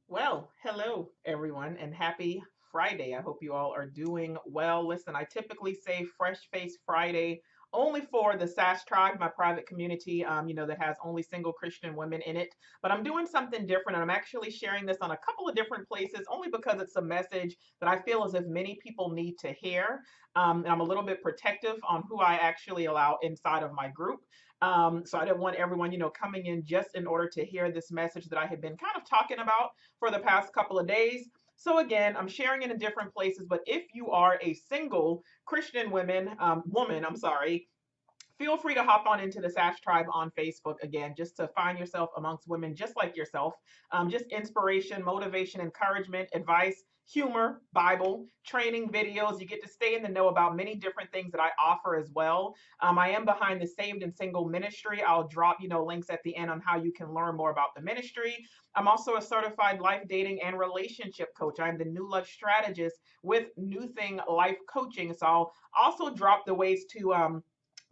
Well, hello everyone, and happy Friday. I hope you all are doing well. Listen, I typically say Fresh Face Friday only for the SAS Tribe, my private community, that has only single Christian women in it. But I'm doing something different, and I'm actually sharing this on a couple of different places, only because it's a message that I feel as if many people need to hear. And I'm a little bit protective on who I actually allow inside of my group. So I didn't want everyone, coming in just in order to hear this message that I had been kind of talking about for the past couple of days. So again, I'm sharing it in different places, but if you are a single Christian woman, I'm sorry, feel free to hop on into the Sash Tribe on Facebook again, just to find yourself amongst women just like yourself. Just inspiration, motivation, encouragement, advice, humor, Bible, training videos. You get to stay in the know about many different things that I offer as well. I am behind the Saved and Single ministry. I'll drop, links at the end on how you can learn more about the ministry. I'm also a certified life dating and relationship coach. I'm the new love strategist with New Thing Life Coaching. So I'll also drop the ways to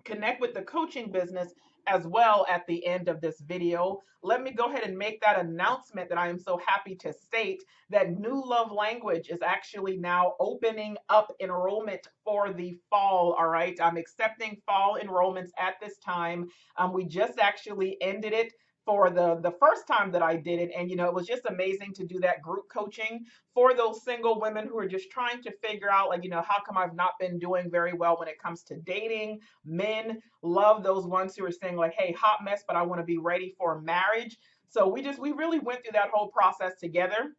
connect with the coaching business as well at the end of this video. Let me go ahead and make that announcement that I am so happy to state that New Love Language is actually now opening up enrollment for the fall. All right, I'm accepting fall enrollments at this time. We just actually ended it for the first time that I did it, and it was just amazing to do that group coaching for those single women who are just trying to figure out, like, how come I've not been doing very well when it comes to dating. Men love those ones who are saying, like, hey, hot mess, but I want to be ready for marriage. So we really went through that whole process together.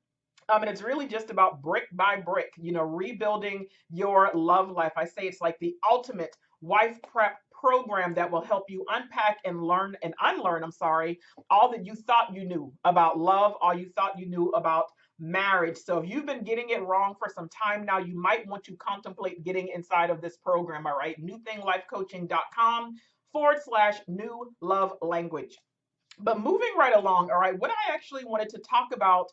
And it's really just about brick by brick, rebuilding your love life. I say it's like the ultimate wife prep program that will help you unpack and learn and unlearn, I'm sorry, all that you thought you knew about love, all you thought you knew about marriage. So if you've been getting it wrong for some time now, you might want to contemplate getting inside of this program. All right, newthinglifecoaching.com/new love language. But moving right along, all right, what I actually wanted to talk about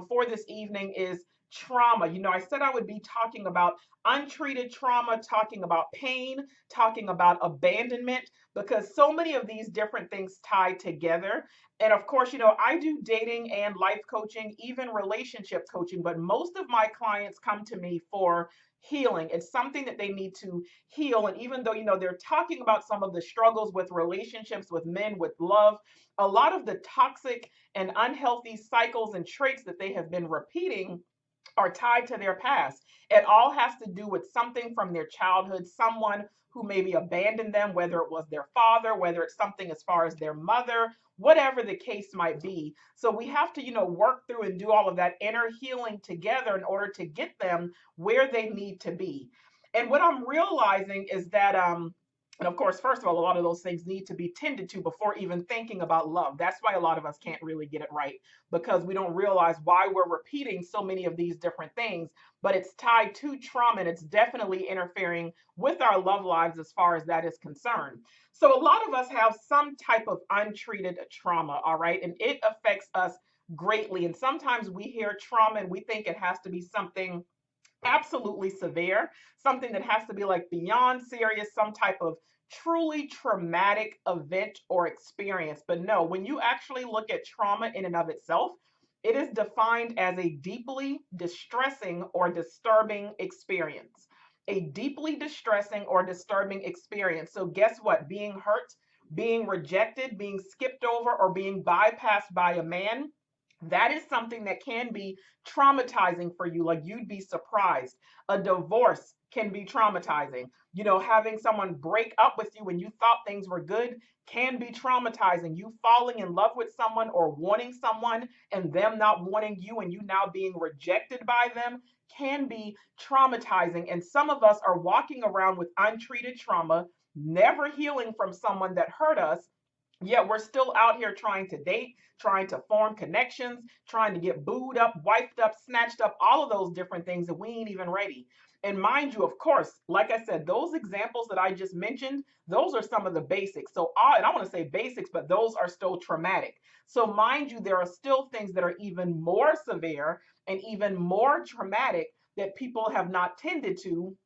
for this evening is trauma. I said I would be talking about untreated trauma, talking about pain, talking about abandonment, because so many of these different things tie together. And of course, I do dating and life coaching, even relationship coaching, but most of my clients come to me for healing. It's something that they need to heal. And even though, they're talking about some of the struggles with relationships with men, with love, a lot of the toxic and unhealthy cycles and traits that they have been repeating are tied to their past. It all has to do with something from their childhood, someone who maybe abandoned them, whether it was their father, whether it's something as far as their mother, whatever the case might be. So we have to, work through and do all of that inner healing together in order to get them where they need to be. And what I'm realizing is that and of course, first of all, a lot of those things need to be tended to before even thinking about love. That's why a lot of us can't really get it right, because we don't realize why we're repeating so many of these different things. But it's tied to trauma, and it's definitely interfering with our love lives as far as that is concerned. So a lot of us have some type of untreated trauma, all right, and it affects us greatly. And sometimes we hear trauma and we think it has to be something absolutely severe, something that has to be like beyond serious, some type of truly traumatic event or experience. But no, when you actually look at trauma in and of itself, it is defined as a deeply distressing or disturbing experience. A deeply distressing or disturbing experience. So, guess what? Being hurt, being rejected, being skipped over, or being bypassed by a man, that is something that can be traumatizing for you. Like, you'd be surprised. A divorce can be traumatizing. Having someone break up with you when you thought things were good can be traumatizing. You falling in love with someone or wanting someone and them not wanting you and you now being rejected by them can be traumatizing. And some of us are walking around with untreated trauma, never healing from someone that hurt us. Yet we're still out here trying to date, trying to form connections, trying to get booed up, wiped up, snatched up, all of those different things that we ain't even ready. And mind you, of course, like I said, those examples that I just mentioned, those are some of the basics. So, and I want to say basics, but those are still traumatic. So, mind you, there are still things that are even more severe and even more traumatic that people have not tended to,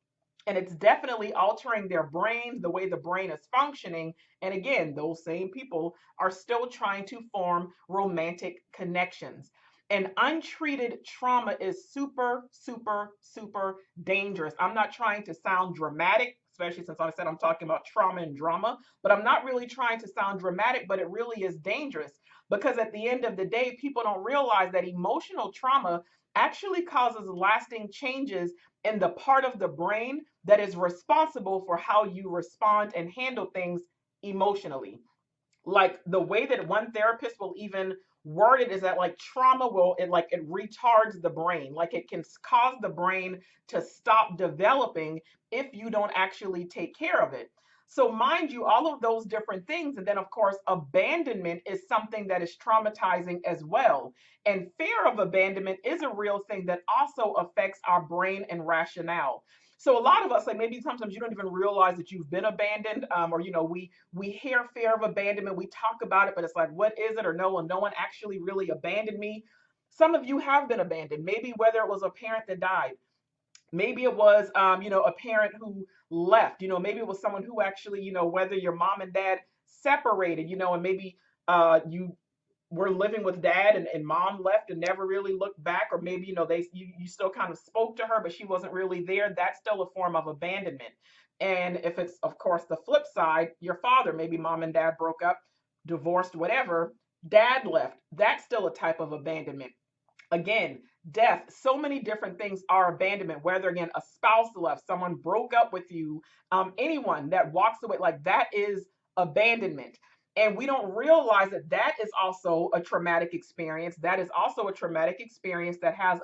and it's definitely altering their brains, the way the brain is functioning. And again, those same people are still trying to form romantic connections. And untreated trauma is super, super, super dangerous. I'm not trying to sound dramatic, especially since I said I'm talking about trauma and drama, but I'm not really trying to sound dramatic, but it really is dangerous because at the end of the day, people don't realize that emotional trauma actually causes lasting changes in the part of the brain that is responsible for how you respond and handle things emotionally. Like the way that one therapist will even word it is that like trauma will it retards the brain, like it can cause the brain to stop developing if you don't actually take care of it. So mind you, all of those different things, and then of course abandonment is something that is traumatizing as well, and fear of abandonment is a real thing that also affects our brain and rationale. So a lot of us, like maybe sometimes you don't even realize that you've been abandoned, or we hear fear of abandonment, we talk about it, but it's like, what is it? Or no, well, no one actually really abandoned me. Some of you have been abandoned, maybe whether it was a parent that died, maybe it was a parent who left, maybe it was someone who actually, whether your mom and dad separated, and maybe you were living with dad and mom left and never really looked back, or maybe you still kind of spoke to her but she wasn't really there. That's still a form of abandonment. And if it's of course the flip side, your father, maybe mom and dad broke up, divorced, whatever, dad left, that's still a type of abandonment. Again, death, so many different things are abandonment, whether again a spouse left, someone broke up with you, anyone that walks away, like that is abandonment. And we don't realize that that is also a traumatic experience. That is also a traumatic experience that has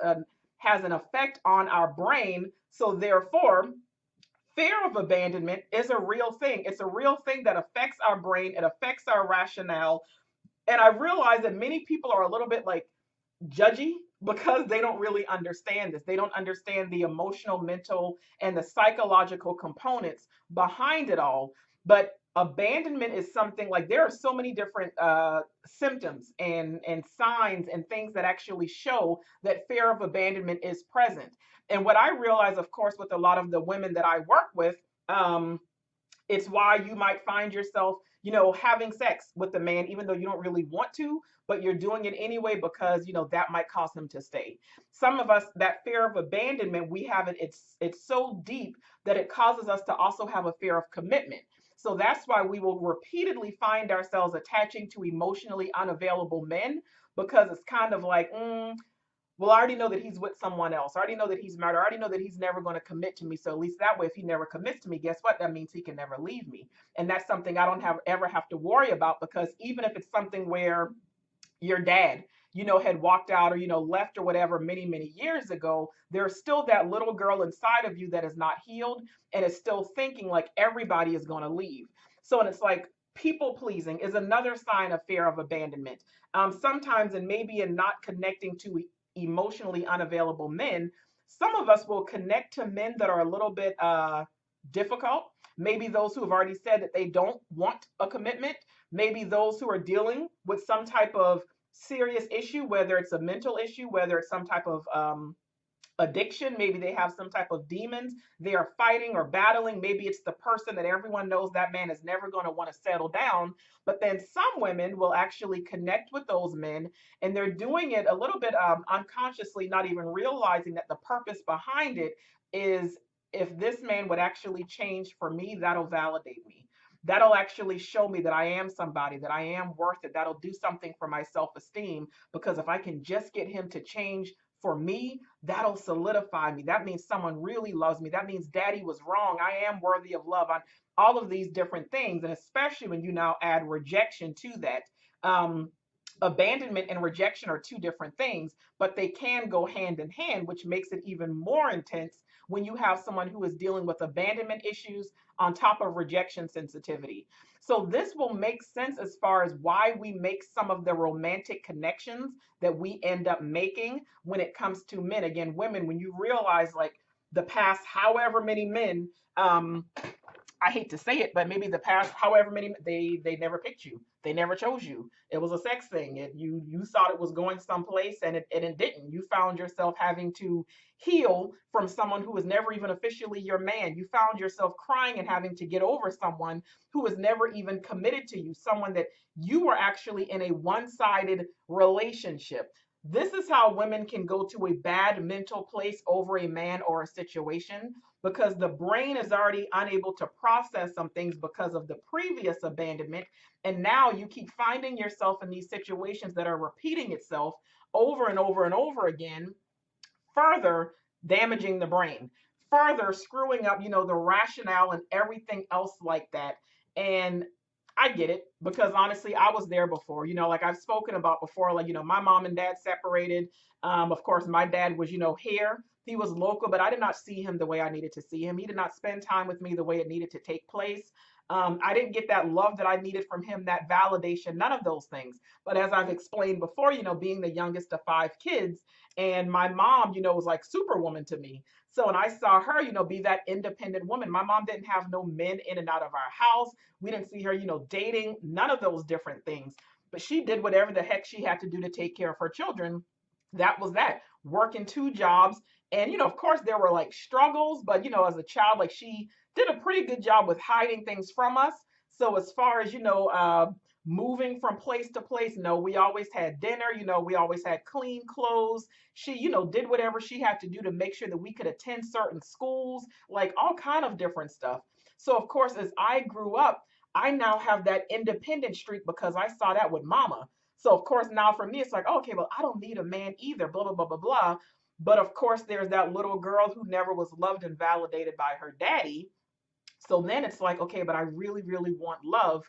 an effect on our brain. So therefore, fear of abandonment is a real thing. It's a real thing that affects our brain, it affects our rationale. And I realize that many people are a little bit like judgy because they don't really understand this. They don't understand the emotional, mental, and the psychological components behind it all. But abandonment is something like there are so many different symptoms and signs and things that actually show that fear of abandonment is present. And what I realize, of course, with a lot of the women that I work with, um, it's why you might find yourself, having sex with the man, even though you don't really want to, but you're doing it anyway because, that might cause him to stay. Some of us, that fear of abandonment, we have it, it's so deep that it causes us to also have a fear of commitment. So that's why we will repeatedly find ourselves attaching to emotionally unavailable men because it's kind of like, well, I already know that he's with someone else. I already know that he's married. I already know that he's never going to commit to me. So at least that way, if he never commits to me, guess what? That means he can never leave me. And that's something I don't ever have to worry about because even if it's something where your dad, had walked out or, left or whatever many, many years ago, there's still that little girl inside of you that is not healed and is still thinking like everybody is going to leave. So, and it's like people pleasing is another sign of fear of abandonment. Sometimes, and maybe in not connecting to emotionally unavailable men, some of us will connect to men that are a little bit difficult. Maybe those who have already said that they don't want a commitment. Maybe those who are dealing with some type of serious issue, whether it's a mental issue, whether it's some type of addiction, maybe they have some type of demons they are fighting or battling. Maybe it's the person that everyone knows that man is never going to want to settle down. But then some women will actually connect with those men and they're doing it a little bit unconsciously, not even realizing that the purpose behind it is if this man would actually change for me, that'll validate me. That'll actually show me that I am somebody, that I am worth it. That'll do something for my self esteem. Because if I can just get him to change for me, that'll solidify me. That means someone really loves me. That means daddy was wrong. I am worthy of love on all of these different things. And especially when you now add rejection to that. Abandonment and rejection are two different things, but they can go hand in hand, which makes it even more intense when you have someone who is dealing with abandonment issues on top of rejection sensitivity. So, this will make sense as far as why we make some of the romantic connections that we end up making when it comes to men. Again, women, when you realize like the past however many men, I hate to say it, but maybe the past however many they never picked you. They never chose you. It was a sex thing. You thought it was going someplace and it didn't. You found yourself having to heal from someone who was never even officially your man. You found yourself crying and having to get over someone who was never even committed to you, someone that you were actually in a one-sided relationship. This is how women can go to a bad mental place over a man or a situation, because the brain is already unable to process some things because of the previous abandonment. And now you keep finding yourself in these situations that are repeating itself over and over and over again, further damaging the brain, further screwing up, the rationale and everything else like that. And I get it, because honestly, I was there before, like I've spoken about before, like, my mom and dad separated. Of course, my dad was, here. He was local, but I did not see him the way I needed to see him. He did not spend time with me the way it needed to take place. I didn't get that love that I needed from him, that validation, none of those things. But as I've explained before, being the youngest of five kids, and my mom, was like superwoman to me. So, and I saw her, be that independent woman. My mom didn't have no men in and out of our house. We didn't see her, dating, none of those different things. But she did whatever the heck she had to do to take care of her children. That was that. Working two jobs. And, of course, there were like struggles, but, as a child, like she did a pretty good job with hiding things from us. So, as far as, moving from place to place, no, we always had dinner, we always had clean clothes. She, did whatever she had to do to make sure that we could attend certain schools, like all kind of different stuff. So, of course, as I grew up, I now have that independent streak because I saw that with mama. So of course now for me it's like, okay, well, I don't need a man either, blah blah blah blah blah. But of course there's that little girl who never was loved and validated by her daddy. So then it's like, okay, but I really, really want love,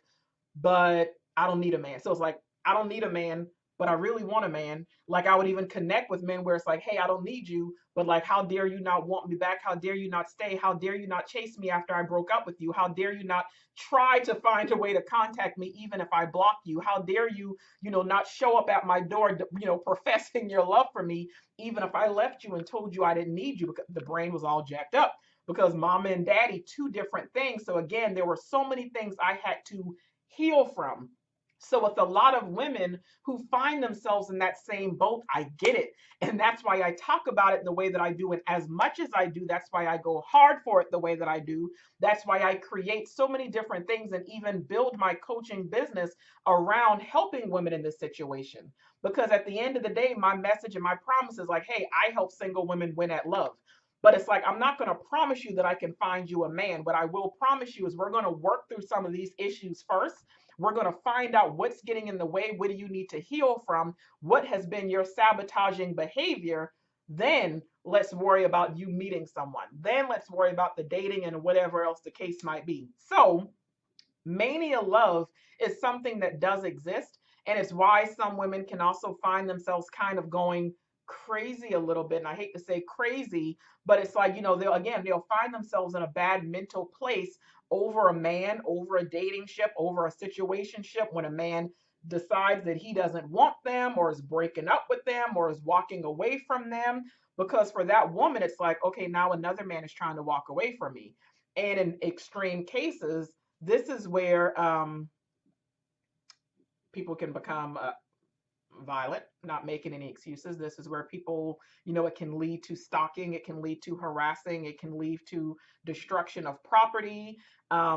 but I don't need a man. So it's like, I don't need a man, but I really want a man. Like I would even connect with men where it's like, hey, I don't need you, but like, how dare you not want me back? How dare you not stay? How dare you not chase me after I broke up with you? How dare you not try to find a way to contact me even if I block you? How dare you, not show up at my door, professing your love for me, even if I left you and told you I didn't need you, because the brain was all jacked up because mama and daddy, two different things. So again, there were so many things I had to heal from. So with a lot of women who find themselves in that same boat, I get it. And that's why I talk about it the way that I do. And as much as I do, that's why I go hard for it the way that I do. That's why I create so many different things and even build my coaching business around helping women in this situation. Because at the end of the day, my message and my promise is like, hey, I help single women win at love. But it's like, I'm not going to promise you that I can find you a man. What I will promise you is we're going to work through some of these issues first. We're going to find out what's getting in the way. What do you need to heal from? What has been your sabotaging behavior? Then let's worry about you meeting someone. Then let's worry about the dating and whatever else the case might be. So, mania love is something that does exist. And it's why some women can also find themselves kind of going crazy a little bit. And I hate to say crazy, but it's like, they'll find themselves in a bad mental place over a man, over a dating ship, over a situation ship, when a man decides that he doesn't want them or is breaking up with them or is walking away from them. Because for that woman, it's like, okay, now another man is trying to walk away from me. And in extreme cases, this is where people can become violent, not making any excuses. This is where people, it can lead to stalking, it can lead to harassing, it can lead to destruction of property.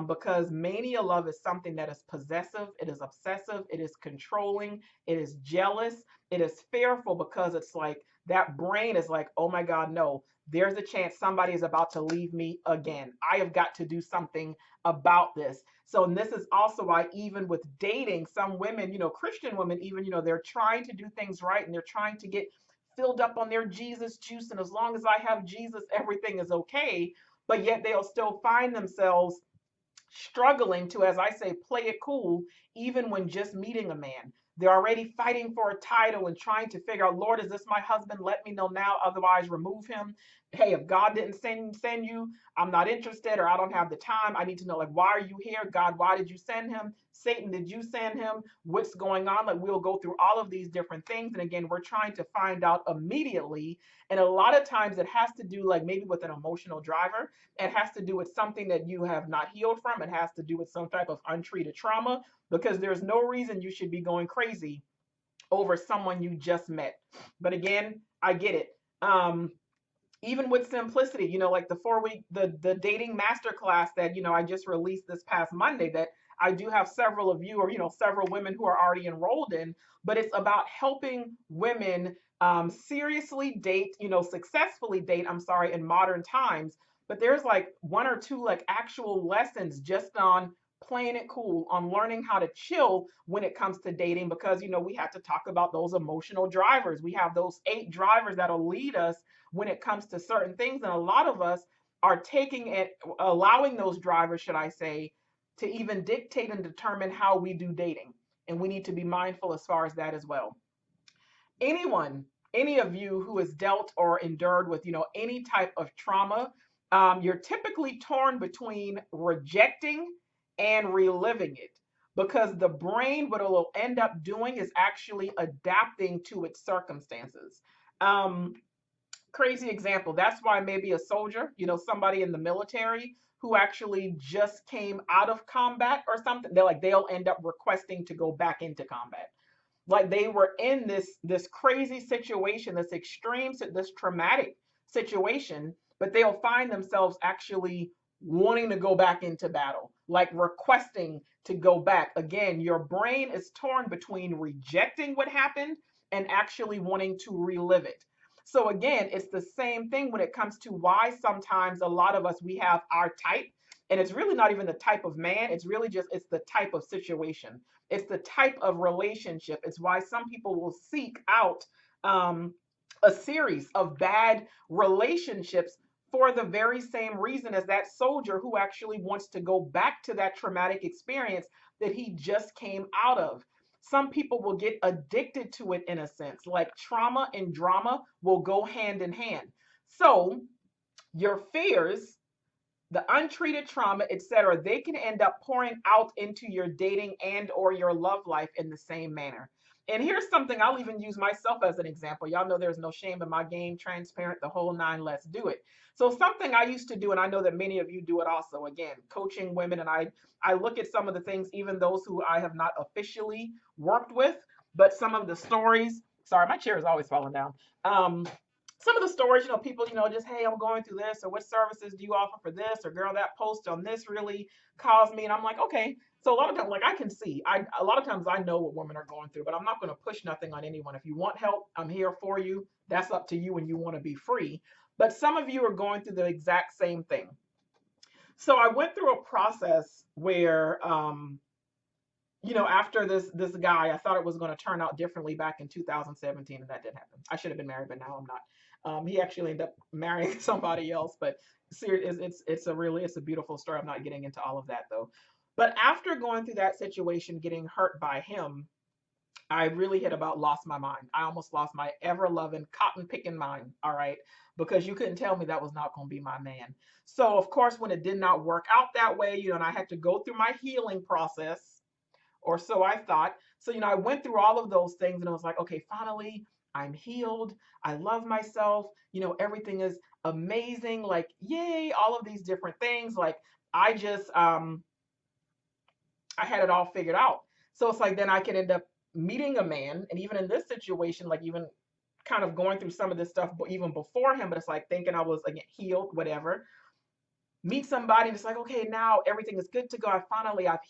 Because mania love is something that is possessive, it is obsessive, it is controlling, it is jealous, it is fearful, because it's like that brain is like, oh my God, no, there's a chance somebody is about to leave me again. I have got to do something about this. So, and this is also why, even with dating, some women, Christian women, even, they're trying to do things right and they're trying to get filled up on their Jesus juice. And as long as I have Jesus, everything is okay. But yet they'll still find themselves struggling to, as I say, play it cool, even when just meeting a man. They're already fighting for a title and trying to figure out, Lord, is this my husband? Let me know now, otherwise remove him. Hey, if God didn't send you, I'm not interested, or I don't have the time. I need to know, like, why are you here? God, why did you send him? Satan, did you send him? What's going on? Like, we'll go through all of these different things. And again, we're trying to find out immediately. And a lot of times it has to do, like, maybe with an emotional driver. It has to do with something that you have not healed from. It has to do with some type of untreated trauma, because there's no reason you should be going crazy over someone you just met. But again, I get it. Even with simplicity, like the 4-week, the dating masterclass that, I just released this past Monday, that I do have several of you, or several women who are already enrolled in, but it's about helping women seriously date, successfully date, I'm sorry, in modern times. But there's like one or two like actual lessons just on playing it cool, on learning how to chill when it comes to dating, because we have to talk about those emotional drivers. We have those 8 drivers that'll lead us when it comes to certain things, and a lot of us are taking it, allowing those drivers, should I say, to even dictate and determine how we do dating. And we need to be mindful as far as that as well. Anyone, any of you who has dealt or endured with, any type of trauma, you're typically torn between rejecting and reliving it, because the brain, what it'll end up doing is actually adapting to its circumstances. Um, Crazy example. That's why maybe a soldier, somebody in the military who actually just came out of combat or something, they'll end up requesting to go back into combat. Like they were in this crazy situation, this extreme, this traumatic situation, but they'll find themselves actually wanting to go back into battle, like requesting to go back. Again, your brain is torn between rejecting what happened and actually wanting to relive it. So again, it's the same thing when it comes to why sometimes a lot of us, we have our type, and it's really not even the type of man, it's really just, it's the type of situation, it's the type of relationship. It's why some people will seek out um, a series of bad relationships for the very same reason as that soldier who actually wants to go back to that traumatic experience that he just came out of. Some people will get addicted to it in a sense, like trauma and drama will go hand in hand. So, your fears, the untreated trauma, etc., they can end up pouring out into your dating and or your love life in the same manner. And here's something, I'll even use myself as an example. Y'all know there's no shame in my game, transparent, the whole nine, let's do it. So something I used to do, and I know that many of you do it also, again, coaching women, and I look at some of the things, even those who I have not officially worked with, but some of the stories, sorry, my chair is always falling down. Some of the stories, people, just, hey, I'm going through this, or what services do you offer for this, or girl, that post on this really caused me. And I'm like, okay. So a lot of times, like I can see, a lot of times I know what women are going through, but I'm not going to push nothing on anyone. If you want help, I'm here for you. That's up to you, and you want to be free. But some of you are going through the exact same thing. So I went through a process where, after this guy, I thought it was going to turn out differently back in 2017, and that didn't happen. I should have been married, but now I'm not. He actually ended up marrying somebody else, but it's a beautiful story. I'm not getting into all of that though. But after going through that situation, getting hurt by him, I really hit about lost my mind. I almost lost my ever loving cotton picking mind. All right, because you couldn't tell me that was not going to be my man. So of course, when it did not work out that way, and I had to go through my healing process, or so I thought. So, I went through all of those things and I was like, okay, finally, I'm healed. I love myself. Everything is amazing. Like, yay, all of these different things. Like, I just, I had it all figured out. So it's like, then I could end up meeting a man. And even in this situation, like, even kind of going through some of this stuff, but even before him, but it's like thinking I was, again, healed, whatever, meet somebody and it's like, okay, now everything is good to go. I've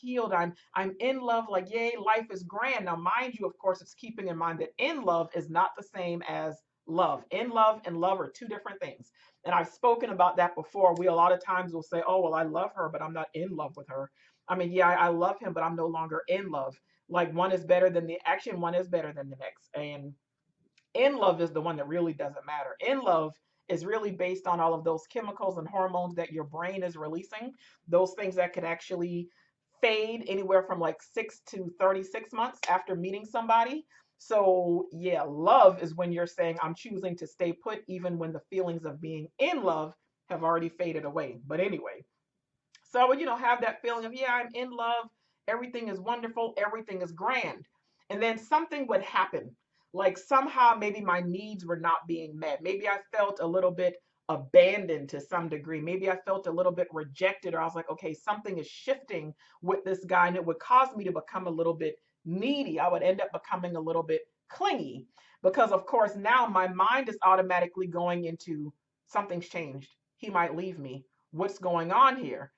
healed. I'm in love. Like, yay, life is grand. Now, mind you, of course, it's keeping in mind that in love is not the same as love. In love and love are two different things. And I've spoken about that before. We a lot of times will say, oh, well, I love her, but I'm not in love with her. I mean, yeah, I love him, but I'm no longer in love. Like, one is better than the action, one is better than the next. And in love is the one that really doesn't matter. In love is really based on all of those chemicals and hormones that your brain is releasing, those things that could actually fade anywhere from like 6 to 36 months after meeting somebody. So, yeah, love is when you're saying, I'm choosing to stay put, even when the feelings of being in love have already faded away. But anyway, so I would, have that feeling of, yeah, I'm in love. Everything is wonderful. Everything is grand. And then something would happen. Like somehow maybe my needs were not being met. Maybe I felt a little bit abandoned to some degree. Maybe I felt a little bit rejected, or I was like, okay, something is shifting with this guy, and it would cause me to become a little bit needy. I would end up becoming a little bit clingy because, of course, now my mind is automatically going into something's changed. He might leave me. What's going on here?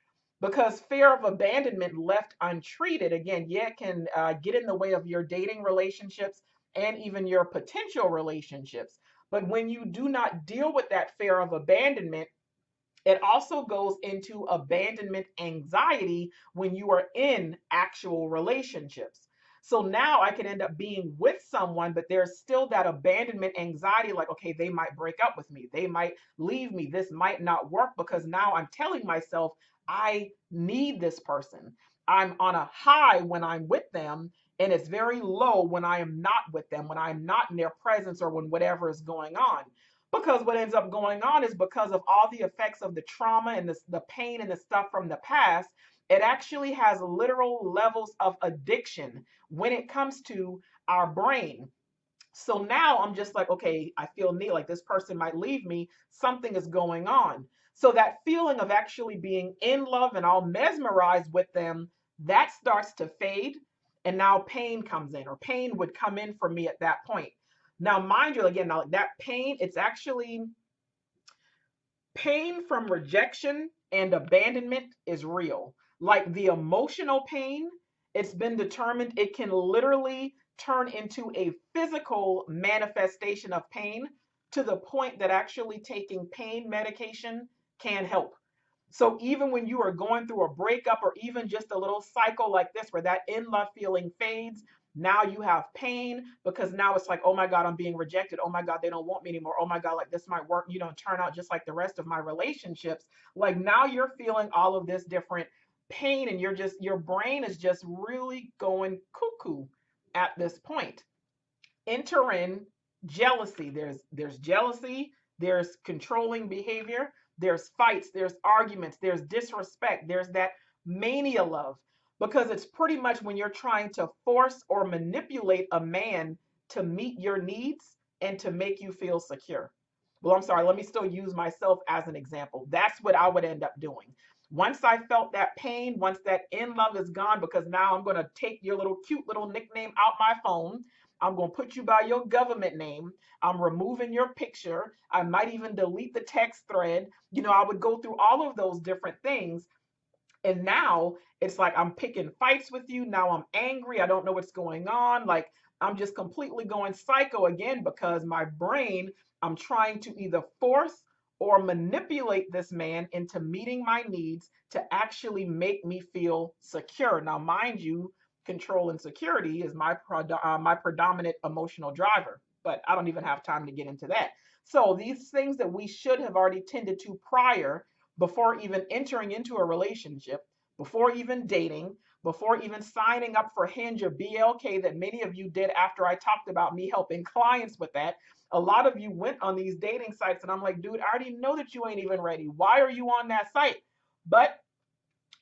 because fear of abandonment left untreated, again, yeah, it can get in the way of your dating relationships and even your potential relationships. But when you do not deal with that fear of abandonment, it also goes into abandonment anxiety when you are in actual relationships. So now I can end up being with someone, but there's still that abandonment anxiety like, okay, they might break up with me. They might leave me. This might not work because now I'm telling myself I need this person. I'm on a high when I'm with them, and it's very low when I am not with them, when I'm not in their presence or when whatever is going on. Because what ends up going on is because of all the effects of the trauma and the pain and the stuff from the past, it actually has literal levels of addiction when it comes to our brain. So now I'm just like, okay, I feel need like this person might leave me. Something is going on. So that feeling of actually being in love and all mesmerized with them, that starts to fade. And now pain comes in, or pain would come in for me at that point. Now, mind you, again, now that pain, it's actually pain from rejection and abandonment is real. Like the emotional pain, it's been determined it can literally turn into a physical manifestation of pain to the point that actually taking pain medication can help. So even when you are going through a breakup or even just a little cycle like this where that in love feeling fades, now you have pain because now it's like, oh my God, I'm being rejected. Oh my God, they don't want me anymore. Oh my God, like this might work. You don't turn out just like the rest of my relationships. Like now you're feeling all of this different pain and your brain is just really going cuckoo at this point. Enter in jealousy. There's jealousy, there's controlling behavior, there's fights, there's arguments, there's disrespect, there's that mania love. Because it's pretty much when you're trying to force or manipulate a man to meet your needs and to make you feel secure. Well, I'm sorry, let me still use myself as an example. That's what I would end up doing. Once I felt that pain, once that in love is gone, because now I'm going to take your little cute little nickname out my phone, I'm going to put you by your government name. I'm removing your picture. I might even delete the text thread. I would go through all of those different things. And now it's like I'm picking fights with you. Now I'm angry. I don't know what's going on. Like I'm just completely going psycho again because my brain, I'm trying to either force or manipulate this man into meeting my needs to actually make me feel secure. Now, mind you, control and security is my predominant emotional driver, but I don't even have time to get into that. So these things that we should have already tended to prior, before even entering into a relationship, before even dating, before even signing up for Hinge or BLK that many of you did after I talked about me helping clients with that. A lot of you went on these dating sites and I'm like, dude, I already know that you ain't even ready. Why are you on that site? But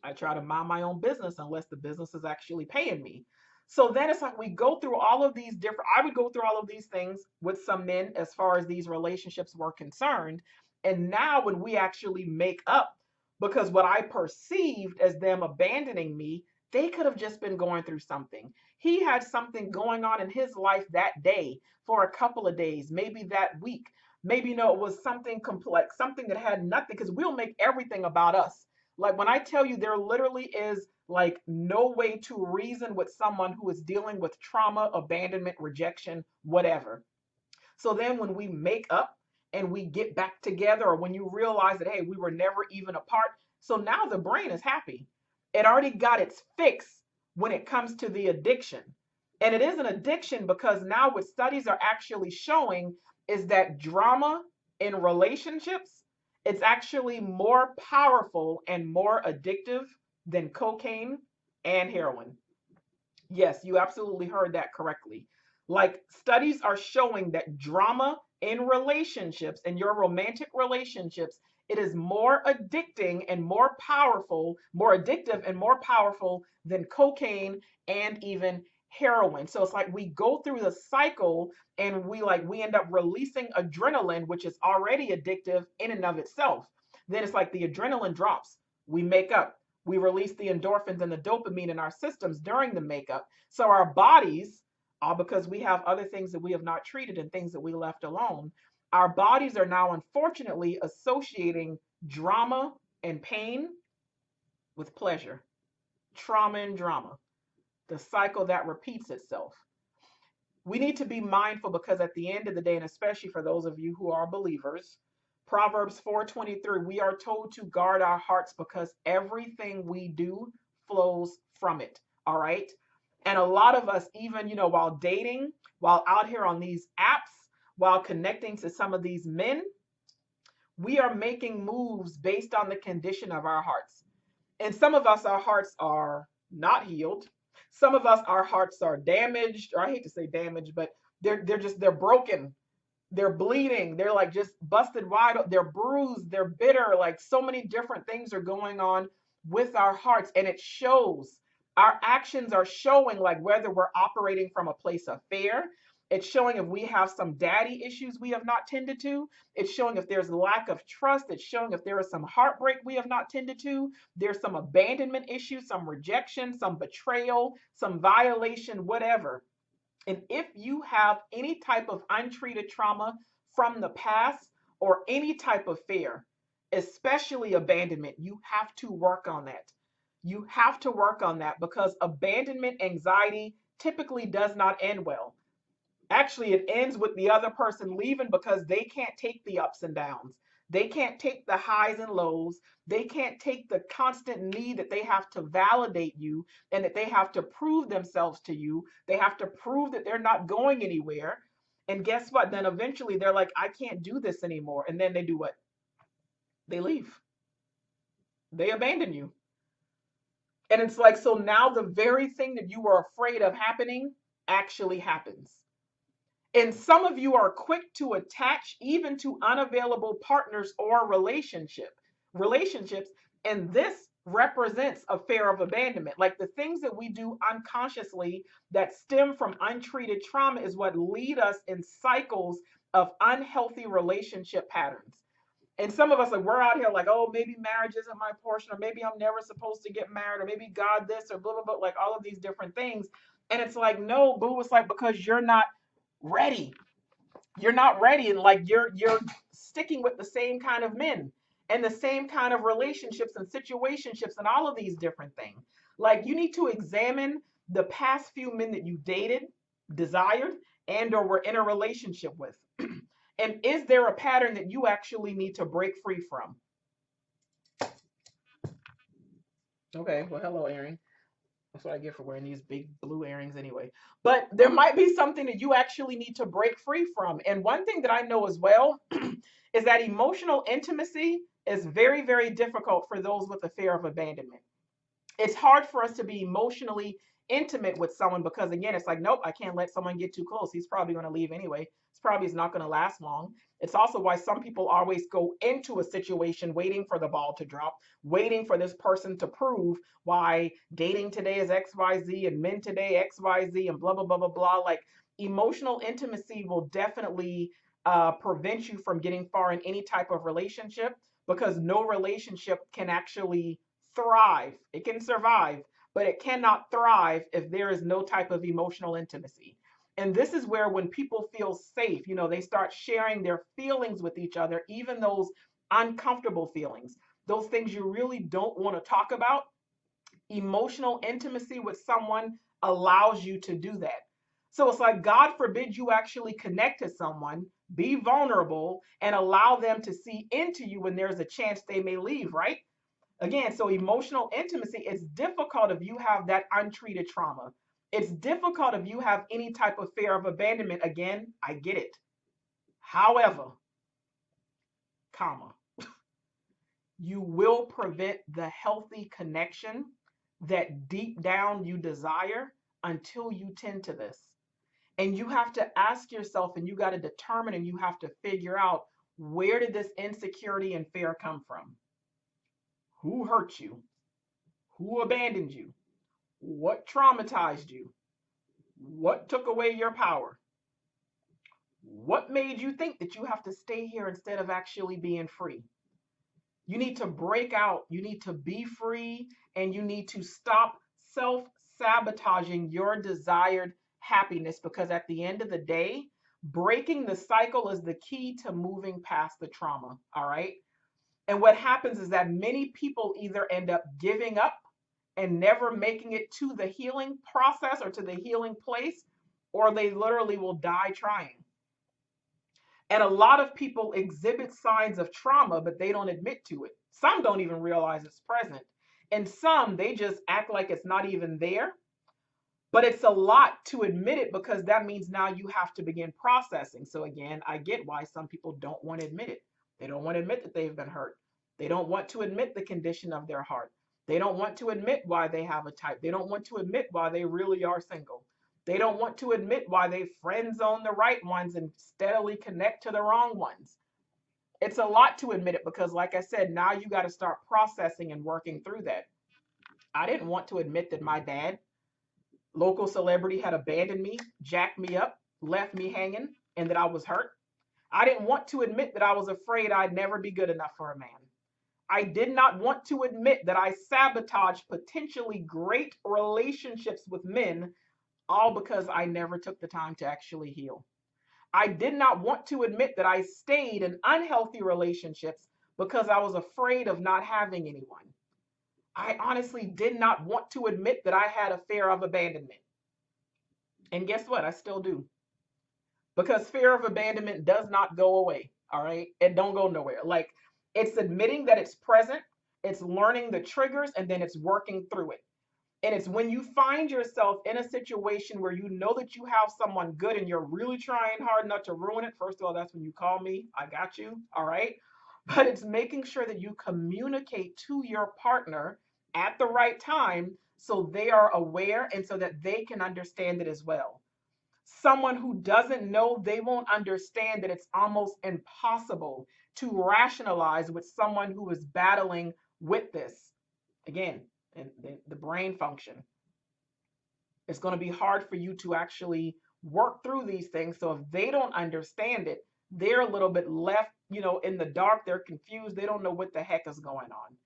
I try to mind my own business unless the business is actually paying me. So then it's like we go through all of these different, I would go through all of these things with some men as far as these relationships were concerned. And now when we actually make up, because what I perceived as them abandoning me, they could have just been going through something. He had something going on in his life that day for a couple of days, maybe that week. Maybe, it was something complex, something that had nothing, because we'll make everything about us. Like when I tell you there literally is like no way to reason with someone who is dealing with trauma, abandonment, rejection, whatever. So then when we make up and we get back together, or when you realize that, hey, we were never even apart. So now the brain is happy. It already got its fix when it comes to the addiction. And it is an addiction because now what studies are actually showing is that drama in relationships, it's actually more powerful and more addictive than cocaine and heroin. Yes, you absolutely heard that correctly. Like studies are showing that drama in relationships, in your romantic relationships, it is more addicting and more powerful, more addictive and more powerful than cocaine and even heroin. So it's like we go through the cycle and we end up releasing adrenaline, which is already addictive in and of itself. Then it's like the adrenaline drops. We make up, we release the endorphins and the dopamine in our systems during the makeup. So our bodies, all because we have other things that we have not treated and things that we left alone, our bodies are now unfortunately associating drama and pain with pleasure, trauma and drama, the cycle that repeats itself. We need to be mindful because at the end of the day, and especially for those of you who are believers, Proverbs 4:23, we are told to guard our hearts because everything we do flows from it. All right. And a lot of us, even, while dating, while out here on these apps, while connecting to some of these men, we are making moves based on the condition of our hearts. And some of us, our hearts are not healed. Some of us, our hearts are damaged, or I hate to say damaged, but they're broken. They're bleeding. They're like just busted wide. They're bruised. They're bitter. Like so many different things are going on with our hearts, and it shows. Our actions are showing, like whether we're operating from a place of fear. It's showing if we have some daddy issues we have not tended to. It's showing if there's lack of trust. It's showing if there is some heartbreak we have not tended to. There's some abandonment issues, some rejection, some betrayal, some violation, whatever. And if you have any type of untreated trauma from the past or any type of fear, especially abandonment, you have to work on that. You have to work on that because abandonment anxiety typically does not end well. Actually, it ends with the other person leaving because they can't take the ups and downs. They can't take the highs and lows. They can't take the constant need that they have to validate you and that they have to prove themselves to you. They have to prove that they're not going anywhere. And guess what? Then eventually they're like, I can't do this anymore. And then they do what? They leave. They abandon you. And it's like, so now the very thing that you were afraid of happening actually happens. And some of you are quick to attach even to unavailable partners or relationships. And this represents a fear of abandonment. Like the things that we do unconsciously that stem from untreated trauma is what lead us in cycles of unhealthy relationship patterns. And some of us, like, we're out here like, oh, maybe marriage isn't my portion, or maybe I'm never supposed to get married, or maybe God this, or blah, blah, blah, like all of these different things. And it's like, no, boo, it's like because you're not ready. You're not ready, and like you're sticking with the same kind of men and the same kind of relationships and situationships and all of these different things. Like you need to examine the past few men that you dated, desired, and or were in a relationship with. And is there a pattern that you actually need to break free from? Okay, well, hello, Erin. That's what I get for wearing these big blue earrings anyway. But there might be something that you actually need to break free from. And one thing that I know as well is that emotional intimacy is very, very difficult for those with a fear of abandonment. It's hard for us to be emotionally intimate with someone because again it's like nope, I can't let someone get too close. He's probably going to leave anyway. It's probably is not going to last long. It's also why some people always go into a situation waiting for the ball to drop, waiting for this person to prove why dating today is XYZ and men today XYZ and blah blah blah blah blah. Like emotional intimacy will definitely prevent you from getting far in any type of relationship because no relationship can actually thrive. It can survive, but it cannot thrive if there is no type of emotional intimacy. And this is where when people feel safe, they start sharing their feelings with each other, even those uncomfortable feelings, those things you really don't want to talk about. Emotional intimacy with someone allows you to do that. So it's like, God forbid you actually connect to someone, be vulnerable, and allow them to see into you when there's a chance they may leave, right? Again, so emotional intimacy, it's difficult if you have that untreated trauma. It's difficult if you have any type of fear of abandonment. Again, I get it. However, comma, you will prevent the healthy connection that deep down you desire until you tend to this. And you have to ask yourself and you got to determine and you have to figure out, where did this insecurity and fear come from? Who hurt you? Who abandoned you? What traumatized you? What took away your power? What made you think that you have to stay here instead of actually being free? You need to break out. You need to be free and you need to stop self sabotaging your desired happiness because at the end of the day, breaking the cycle is the key to moving past the trauma. All right. And what happens is that many people either end up giving up and never making it to the healing process or to the healing place, or they literally will die trying. And a lot of people exhibit signs of trauma, but they don't admit to it. Some don't even realize it's present. And some, they just act like it's not even there. But it's a lot to admit it because that means now you have to begin processing. So, again, I get why some people don't want to admit it. They don't want to admit that they've been hurt. They don't want to admit the condition of their heart. They don't want to admit why they have a type. They don't want to admit why they really are single. They don't want to admit why they friend zone the right ones and steadily connect to the wrong ones. It's a lot to admit it because, like I said, now you got to start processing and working through that. I didn't want to admit that my dad, local celebrity, had abandoned me, jacked me up, left me hanging, and that I was hurt. I didn't want to admit that I was afraid I'd never be good enough for a man. I did not want to admit that I sabotaged potentially great relationships with men, all because I never took the time to actually heal. I did not want to admit that I stayed in unhealthy relationships because I was afraid of not having anyone. I honestly did not want to admit that I had a fear of abandonment. And guess what? I still do. Because fear of abandonment does not go away. All right. It don't go nowhere. Like, it's admitting that it's present, it's learning the triggers, and then it's working through it. And it's when you find yourself in a situation where you know that you have someone good and you're really trying hard not to ruin it. First of all, that's when you call me. I got you. All right. But it's making sure that you communicate to your partner at the right time so they are aware and so that they can understand it as well. Someone who doesn't know, they won't understand that it's almost impossible to rationalize with someone who is battling with this. Again, and the brain function. It's going to be hard for you to actually work through these things. So if they don't understand it, they're a little bit left, in the dark. They're confused. They don't know what the heck is going on.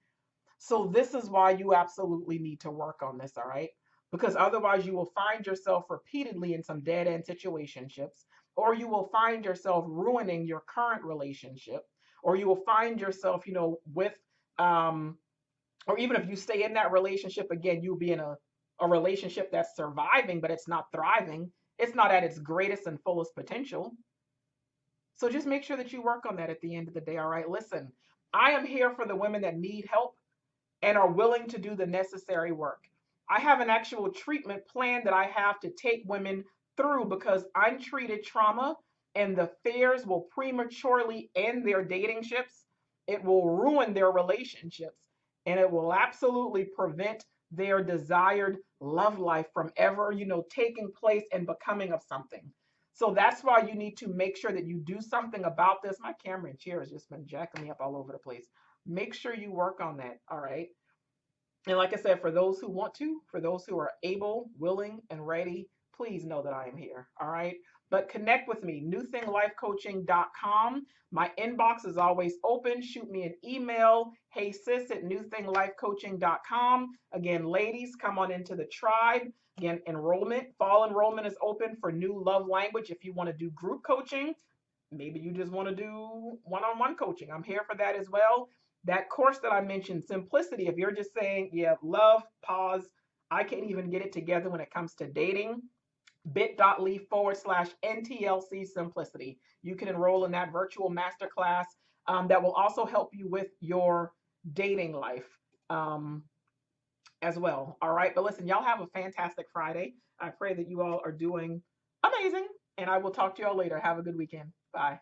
So this is why you absolutely need to work on this, all right? Because otherwise you will find yourself repeatedly in some dead end situationships, or you will find yourself ruining your current relationship, or you will find yourself, with or even if you stay in that relationship, again, you'll be in a relationship that's surviving, but it's not thriving. It's not at its greatest and fullest potential. So just make sure that you work on that at the end of the day. All right. Listen, I am here for the women that need help and are willing to do the necessary work. I have an actual treatment plan that I have to take women through because untreated trauma and the fears will prematurely end their dating ships. It will ruin their relationships and it will absolutely prevent their desired love life from ever, taking place and becoming of something. So that's why you need to make sure that you do something about this. My camera and chair has just been jacking me up all over the place. Make sure you work on that. All right. And like I said, for those who want to, for those who are able, willing, and ready, please know that I am here. All right. But connect with me, newthinglifecoaching.com. My inbox is always open. Shoot me an email, hey sis at newthinglifecoaching.com. Again, ladies, come on into the tribe. Again, fall enrollment is open for new love language. If you want to do group coaching, maybe you just want to do one-on-one coaching, I'm here for that as well. That course that I mentioned, Simplicity, if you're just saying, yeah, love, pause, I can't even get it together when it comes to dating, bit.ly/NTLC Simplicity. You can enroll in that virtual masterclass that will also help you with your dating life as well. All right. But listen, y'all have a fantastic Friday. I pray that you all are doing amazing. And I will talk to y'all later. Have a good weekend. Bye.